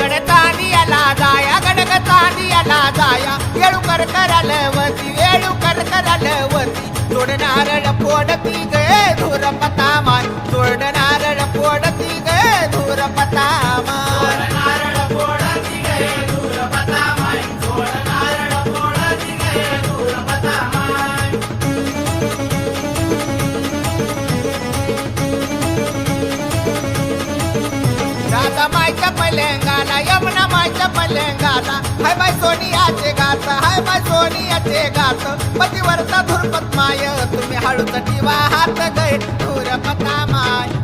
गणतानियाला जाया गणगतानियाला जाया येळूकर करलवती येळूकर करलवती जोड नारळ फोडती गे धूर पतामाय जोड नारळ फोडती गे धूर पतामाय राधा मायच्या पलंगाला यमुना मायच्या पलंगाला हाय बाय सोनियाचे गात हाय बाय सोनियाचे गात पतिवरचा धुरपत माय तुम्ही हळूच ठेवा हात गै धूर पतामाय